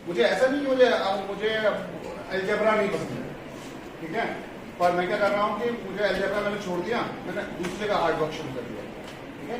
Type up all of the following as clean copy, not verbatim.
मुझे ऐसा नहीं मुझे अलजेब्रा नहीं पसंद है, ठीक है, पर मैं क्या कर रहा हूँ कि मुझे अलजेब्रा मैंने छोड़ दिया, मैंने दूसरे का हार्ड वर्क शुरू कर दिया, ठीक है।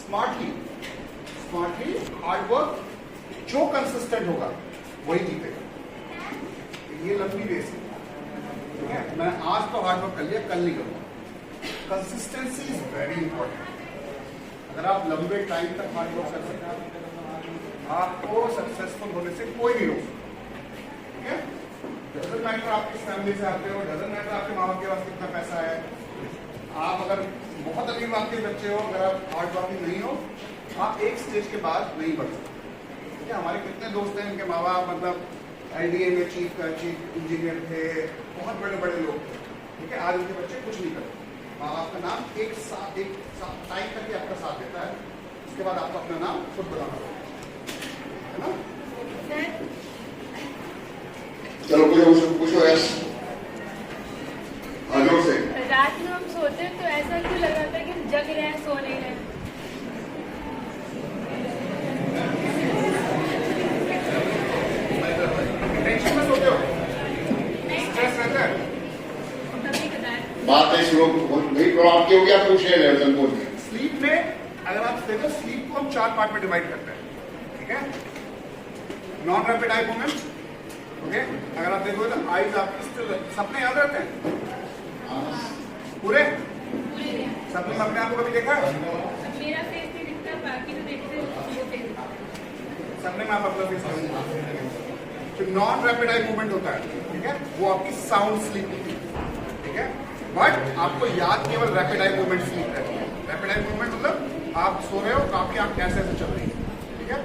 स्मार्टली हार्ड वर्क, जो कंसिस्टेंट होगा वही जीतेगा। ये लंबी रेस है, ठीक है। मैंने आज तो हार्ड वर्क कर लिया, कल नहीं करूँगा। Consistency is very important. अगर आप लंबे टाइम तक हार्ड वर्क कर सकते हैं, आपको सक्सेसफुल होने से कोई नहीं रोक सकता, ठीक है। डजंट मैटर आप किस फैमिली से आते हो, डजंट मैटर आपके माँ बाप के पास कितना पैसा है। आप अगर बहुत अमीर आपके बच्चे हो, अगर आप हार्ड वर्किंग नहीं हो, आप एक स्टेज के बाद नहीं बढ़ सकते, ठीक है। हमारे कितने दोस्त हैं, इनके माँ बाप मतलब LDA में चीफ इंजीनियर थे, बहुत बड़े बड़े लोग थे, ठीक है। आज उनके बच्चे कुछ नहीं करते। माँ बाप का नाम एक टाइम तक ही आपका साथ देता है, उसके बाद आपको अपना नाम खुद बताना पड़ेगा, है ना। चलो पूछो यस। से रात में हम सोते हैं तो ऐसा क्यों लग रहा था कि हम जग रहे हैं, सो नहीं रहे? टेंशन में सोते हो, स्ट्रेस रहता है, बात नहीं सुनो, नहीं प्रॉब्लम की होगी, आप पूछ रहे हैं बोल के। स्लीप में अगर आप देखो, स्लीप को हम 4 पार्ट में डिवाइड करते हैं, ठीक है। Non rapid eye movement, okay. अगर आप देखो तो आईज आपकी स्टिल, सपने याद रहते हैं पूरे? सपने में अपने आप को कभी देखा है? मेरा फेस नहीं दिखता, बाकी तो देखते हैं। सपने में आप अपना फेस करेंगे। तो नॉन रैपिड आई मूवमेंट होता है, ठीक है, वो आपकी साउंड स्लीप होती है, ठीक है। बट आपको याद केवल रैपिड आई मूवमेंट स्लीप रहती है। रैपिड आई मूवमेंट मतलब आप सो रहे हो तो आपकी आंख ऐसे ऐसे चल रही है, ठीक है।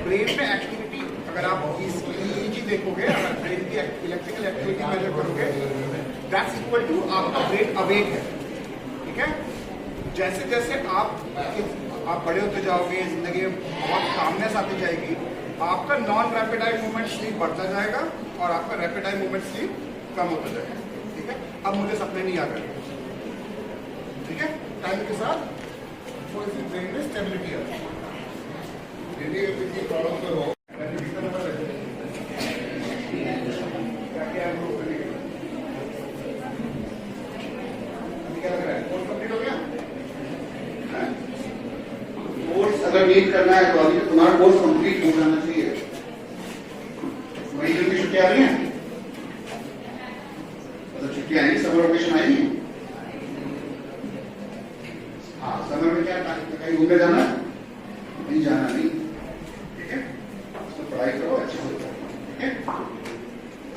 ब्रेन में एक्टिविटी, अगर आप EEG देखोगे, अगर ब्रेन की इलेक्ट्रिकल एक्टिविटी मेजर करोगे, दैट्स इक्वल टू आपका ब्रेन अवेक है, ठीक है। जैसे जैसे आप बड़े होते जाओगे, जिंदगी में बहुत कामनेस आती जाएगी, आपका non rapid eye movement sleep बढ़ता जाएगा और आपका रैपिड आई मूवमेंट स्लीप कम होता जाएगा, ठीक है। अब मुझे सपने नहीं याद है, ठीक है। टाइम के साथ ब्रेन में स्टेबिलिटी आती है। प्रॉब्लम तो हो अगर नीट करना है तो अभी तुम्हारा कोर्स कंप्लीट हो जाना चाहिए। मई जून की छुट्टियां आ रही हैं, मतलब छुट्टियां आई, समर वेकेशन आई है। हाँ, समर में क्या कहीं घूमने जाना है? नहीं जाना, नहीं, ठीक है। तो पढ़ाई करो अच्छे से, ठीक है।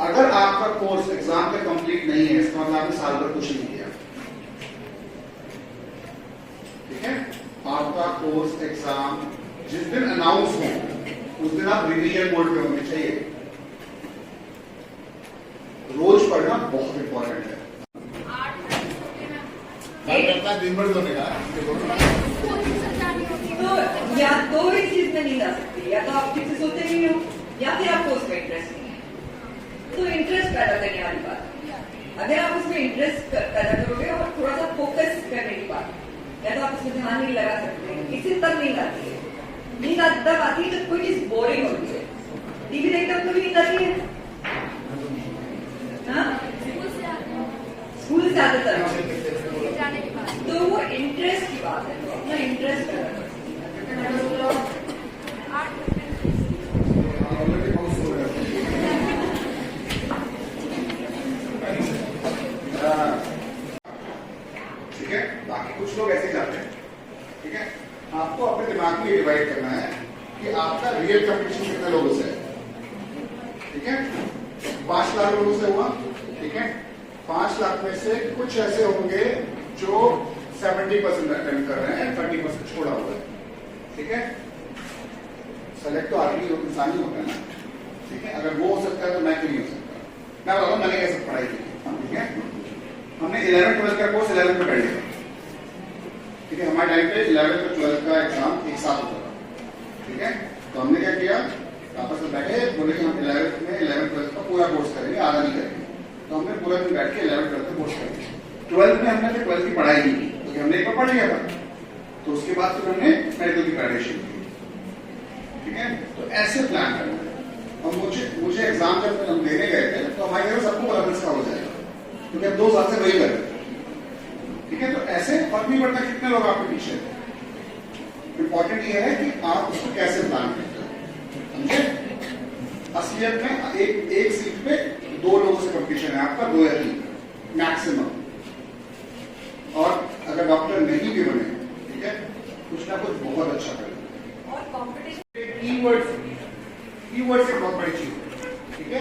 अगर आपका कोर्स एग्जाम पे कंप्लीट नहीं है, इसका मतलब आपने साल भर कुछ नहीं किया, ठीक है। आपका कोर्स एग्जाम जिस दिन अनाउंस हो उस दिन आप रिवीजन मोड पे होने चाहिए। रोज पढ़ना बहुत इंपॉर्टेंट है। दिन भर सोने का तो या दो ही चीज में नहीं जा सकती, या तो आप ठीक से सोते नहीं हो या फिर आपको उसमें इंटरेस्ट नहीं है। तो इंटरेस्ट पैदा करने वाली बात, अगर आप उसमें इंटरेस्ट पैदा करोगे और थोड़ा सा फोकस करने की बात, या तो आप उसमें ध्यान नहीं लगा सकते, इसी तक नींद आती है। नींद तब आती है जब कोई चीज बोरिंग होती है। टीवी देखते वक्त तो नींद आती है, स्कूल से आते तक, तो वो इंटरेस्ट की बात है। तो अपना इंटरेस्ट ठीक है। बाकी कुछ लोग ऐसे जाते हैं, ठीक है। आपको अपने दिमाग में डिवाइड करना है कि आपका रियल कंपटीशन कितने लोगों से है, ठीक है। 5 लाख लोगों से हुआ, ठीक है। 5 लाख में से कुछ ऐसे होंगे जो 70% अटेम्प्ट कर रहे हैं, 30% छोड़ा हुआ है, ठीक है। सेलेक्ट तो आदमी इंसान ही होता है ना, ठीक है। अगर वो हो सकता है तो मैं क्यों नहीं हो सकता? मैं बताऊँ मैंने कैसे पढ़ाई की, ठीक है। हमने 11th-12th का कोर्स 11th में कर लिया, ठीक है। हमारे टाइम पे 11th और 12th का एग्जाम एक साथ होता था, ठीक है। तो हमने क्या किया, आपस में बैठे, बोले कि हम 11th-12th का पूरा कोर्स करेंगे, आधा नहीं करेंगे। तो हमने पूरा दिन बैठ के 11th-12th का कोर्स कर लिया। 12th में हमने 12th की पढ़ाई नहीं की, क्योंकि हमने एक बार पढ़ लिया था। तो उसके बाद फिर हमने मेडिकल की पढ़ाई शुरू की, ठीक है। तो ऐसे प्लान करना है, और मुझे एग्जाम जब हम देने गए थे तो हमारे घर में सबको बराबर का हो जाएगा, क्योंकि अब 2 साल से वही कर रहे थे। ठीक है, तो ऐसे फर्क नहीं पड़ता कितने लोग आपके पीछे हैं, इंपॉर्टेंट ये है कि आप उसको कैसे प्लान करते हो, समझे? असलियत में एक सीट पे 2 लोगों से कंपटीशन है आपका, 2 या 3 मैक्सिमम। और अगर डॉक्टर नहीं भी बने, ठीक है, कुछ ना कुछ बहुत अच्छा करें। और कंपटीशन कीवर्ड्स एक बहुत बड़ी चीज है, ठीक है?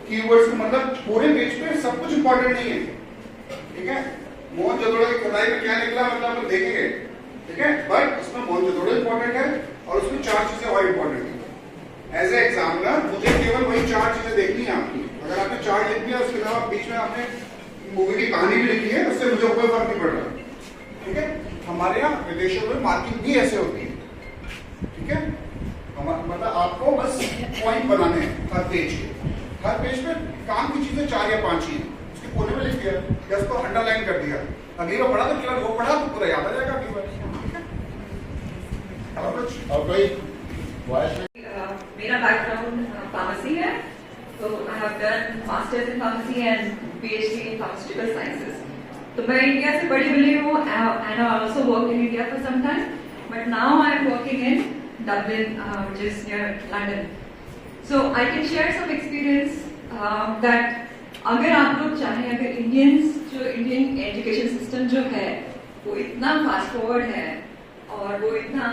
कीवर्ड्स का मतलब पूरे पेज पे सब कुछ इंपॉर्टेंट नहीं है, ठीक है? मोहनजोदड़ो की खुदाई में क्या निकला मतलब हम लोग देखेंगे, ठीक है? बट उसमें मोहनजोदड़ो इंपॉर्टेंट है और उसमें 4 चीजें और इंपॉर्टेंट है। एज ए एग्जामिनर मुझे केवल वही 4 चीजें देखनी है आपकी। अगर आपने 4 लिख दिया, उसके अलावा बीच में आपने मूवी की कहानी भी लिखी है, उससे मुझे कोई फर्क नहीं पड़ रहा, ठीक है? हमारे यहाँ विदेशों में मार्किंग भी ऐसे होती है, ठीक है? मतलब आपको बस पॉइंट बनाने हैं हर पेज पे काम की चीजें 4 या 5 ही हैं, उसके कोने में लिख दिया या उसको अंडरलाइन कर दिया, अगली बार पढ़ा तो केवल वो पढ़ा तो पूरा याद आ जाएगा अगली बार, ठीक है? और कुछ और कोई वॉइस में मेरा बैकग्राउंड फार्मेसी है, तो I have done masters in pharmacy and PhD in pharmaceutical sciences. तो मैं इंडिया से बड़ी हुई हूँ and I also work in India for some time, but now I am working in Dublin, which is near London. So I can share some experience that अगर आप लोग चाहें, अगर इंडियन एजुकेशन सिस्टम जो है वो इतना फास्ट फॉरवर्ड है और वो इतना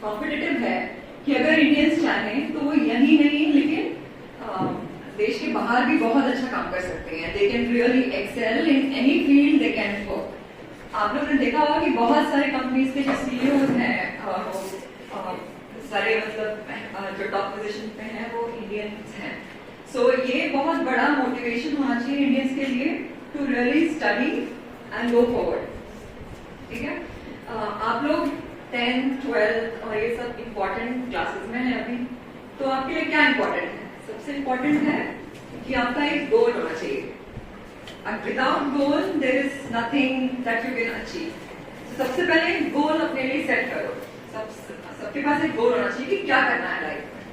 कॉम्पिटिटिव है कि अगर इंडियंस चाहें तो वो यही नहीं लेकिन देश के बाहर भी बहुत अच्छा काम कर सकते हैं। They can really excel in any field they can work. आप लोगों ने देखा होगा कि बहुत सारे कंपनीज के जो सीईओज हैं, सारे मतलब जो टॉप पोजीशन पे हैं वो इंडियंस हैं। सो ये बहुत बड़ा मोटिवेशन होना चाहिए इंडियंस के लिए to really study and go forward, ठीक है? आप लोग 10th 12th और ये सब इम्पोर्टेंट क्लासेस में हैं अभी, तो आपके लिए क्या इम्पोर्टेंट है? सबसे इम्पोर्टेंट है कि आपका एक गोल होना चाहिए। Without goal, there is nothing that you can achieve. So, सबसे पहले गोल अपने लिए सेट करो। सबके पास एक गोल होना चाहिए कि क्या करना है लाइफ में।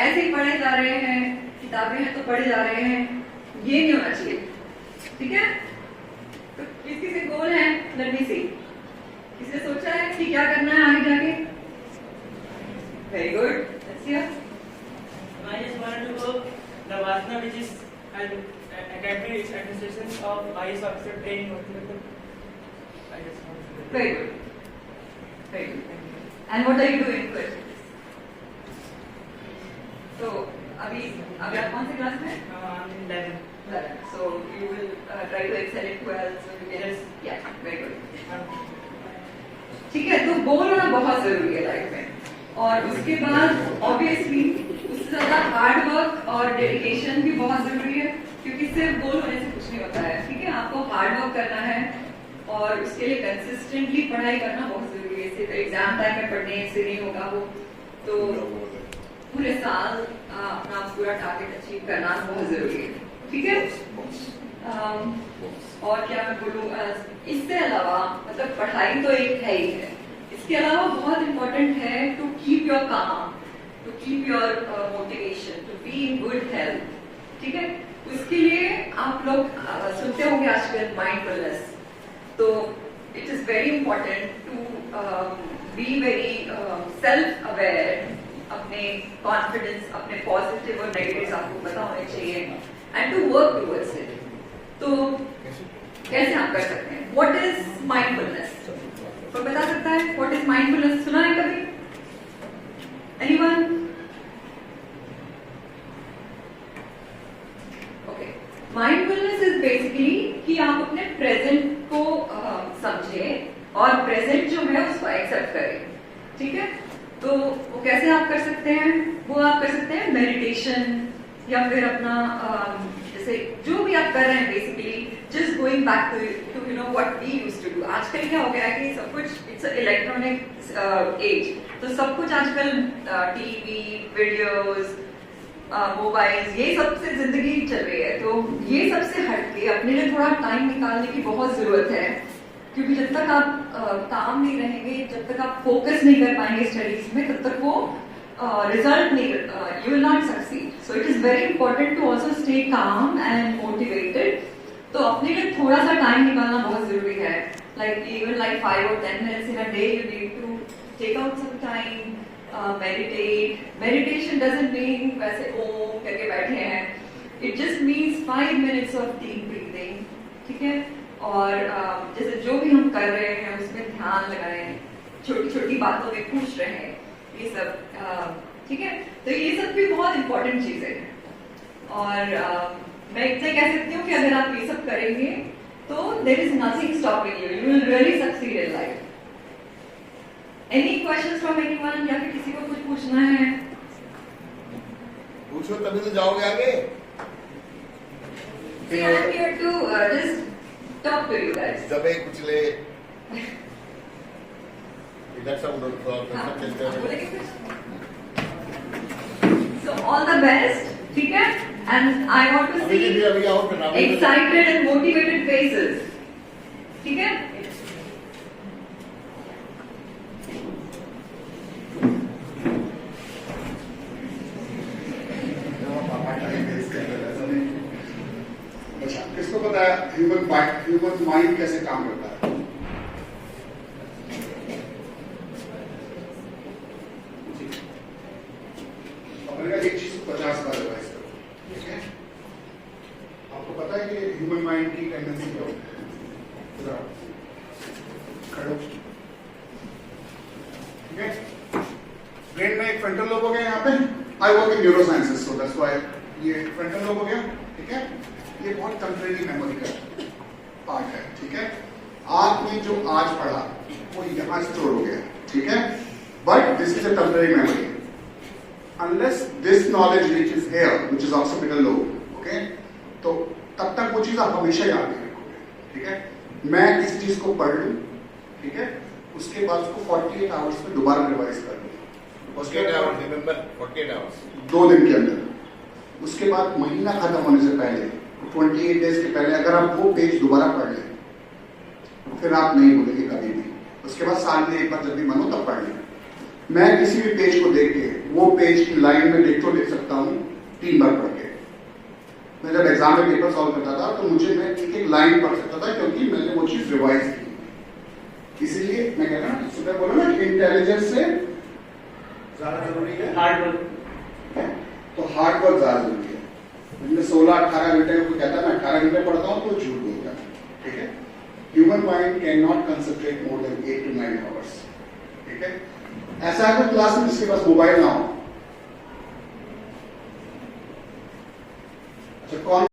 ऐसे ही पढ़े जा रहे हैं, किताबें हैं तो पढ़े जा रहे हैं, ये नहीं होना चाहिए, ठीक है? तो किसी से गोल है, लेट मी सी। किसी ने सोचा है कि क्या करना है आगे जाके? Very good, let's hear. I just wanted to go the Vasna, which is an academy administration of IAS officer training. I just wanted to. Very good. Very good. And what are you doing with? So, अभी आप कौन सी class में? I'm in 11. So you will try to excel in 12. So you can just, yeah, very good. ठीक है, तो गोल होना बहुत जरूरी है लाइफ में। और उसके बाद ऑब्वियसली उससे ज्यादा हार्ड वर्क और डेडिकेशन भी बहुत जरूरी है, क्योंकि सिर्फ गोल होने से कुछ नहीं होता है, ठीक है? आपको हार्ड वर्क करना है और उसके लिए कंसिस्टेंटली पढ़ाई करना बहुत जरूरी है। सिर्फ एग्जाम टाइम में पढ़ने से नहीं होगा वो, तो पूरे साल अपना पूरा टारगेट अचीव करना बहुत जरूरी है, ठीक है? और क्या मैं बोलूँ, इससे अलावा मतलब पढ़ाई तो एक है ही है, इसके अलावा बहुत इम्पोर्टेंट है to keep your calm, to keep your motivation, to be in good health, ठीक है? उसके लिए आप लोग सुनते होंगे आजकल माइंडफुलनेस, तो it is very important to be very self aware, अपने कॉन्फिडेंस, अपने पॉजिटिव और नेगेटिव आपको पता होने चाहिए and to work towards it. तो कैसे आप कर सकते हैं? What is mindfulness? कोई बता सकता है व्हाट इज माइंडफुलनेस? सुना है कभी? Anyone? Okay, mindfulness is basically कि आप अपने प्रेजेंट को समझें और प्रेजेंट जो है उसको एक्सेप्ट करें, ठीक है? तो वो कैसे आप कर सकते हैं? वो आप कर सकते हैं मेडिटेशन, या फिर अपना जैसे जो भी आप कर रहे हैं basically just going back to you know what we used to do. आजकल क्या हो गया है कि सब कुछ इट्स इलेक्ट्रॉनिक एज, तो सब कुछ आजकल टीवी, वीडियोस, मोबाइल्स, ये सब से जिंदगी चल रही है। तो ये सबसे हटके अपने लिए थोड़ा टाइम निकालने की बहुत जरूरत है, क्योंकि जब तक आप काम नहीं रहेंगे, जब तक आप फोकस नहीं कर पाएंगे स्टडीज में, तब तक वो result you will not succeed. So it is very important to also stay calm and motivated. तो अपने लिए थोड़ा सा टाइम निकालना बहुत जरूरी है. Like even like 5 or 10 minutes in a day, you need to take out some time, meditate. Meditation doesn't mean वैसे ओम करके बैठे हैं. It just means 5 minutes of deep breathing. ठीक है? और जैसे जो भी हम कर रहे हैं उसमें ध्यान लगाएं, छोटी छोटी बातों में खुश रहें, ये सब ठीक है. तो ये सब भी बहुत इंपॉर्टेंट चीजें हैं. और मैं इतना कह सकती हूँ कि अगर आप ये सब करेंगे तो there is nothing stopping you. You will really succeed in life. Any questions from anyone, या फिर किसी को कुछ पूछना है? पूछो तभी तो जाओगे आगे. See, I am here to just talk to you guys. दबे कुचले इधर सब लोग हाँ, चलते हैं. बोलेंगे कुछ? So all the best, ठीक है? And I want to अभी see अभी आओ फिर अभी excited and motivated faces. ठीक है? अच्छा, किसको पता है ह्यूमन माइंड कैसे काम करता है? अपने का एक चीज को 50 बार रिवाइज करो. ठीक है? आपको पता है कि ह्यूमन माइंड की टेंडेंसी क्या होती है? जरा खड़ो. ठीक है? ब्रेन में एक फ्रंटल लोब हो गया यहाँ पे. I work in neuro sciences, so that's why ये फ्रंटल लोब हो गया. ठीक है? ये बहुत टेम्परेरी मेमोरी का पार्ट है. ठीक है? आपने जो आज पढ़ा वो यहाँ स्टोर हो गया. ठीक है? But this is a temporary memory. Unless this knowledge reaches here, which is occipital lobe, okay? तो तब तक वो चीज आप हमेशा याद नहीं रखोगे. ठीक है? मैं किसी चीज को पढ़ लूं, ठीक है? उसके बाद उसको 48 आवर्स में दोबारा रिवाइज कर लूं. 48 hours, remember 48 hours. 2 दिन के अंदर. उसके बाद महीना खत्म होने से पहले 28 डेज के पहले अगर आप वो पेज दोबारा पढ़ लें, फिर आप नहीं भूलेंगे कभी भी. उसके बाद साल में एक बार जब भी मन हो तब पढ़ लें. मैं किसी भी पेज को देख के वो पेज की लाइन में डिक्टो लिख सकता हूँ 3 बार पढ़ के. मैं जब एग्जाम में पेपर सॉल्व करता था तो मुझे मैं एक एक लाइन पढ़ सकता था क्योंकि मैंने वो चीज रिवाइज की. इसीलिए मैं कह रहा हूँ सुबह बोला ना इंटेलिजेंस से ज्यादा जरूरी है हार्ड वर्क. तो हार्ड वर्क ज्यादा जरूरी है. मैं 16-18 घंटे को कहता है मैं 18 घंटे पढ़ता हूँ तो झूठ बोलता है. ठीक है? Human mind can not concentrate more than 8 to 9 hours. ठीक है? ऐसा है क्लास में जिसके पास मोबाइल ना हो. अच्छा, कौन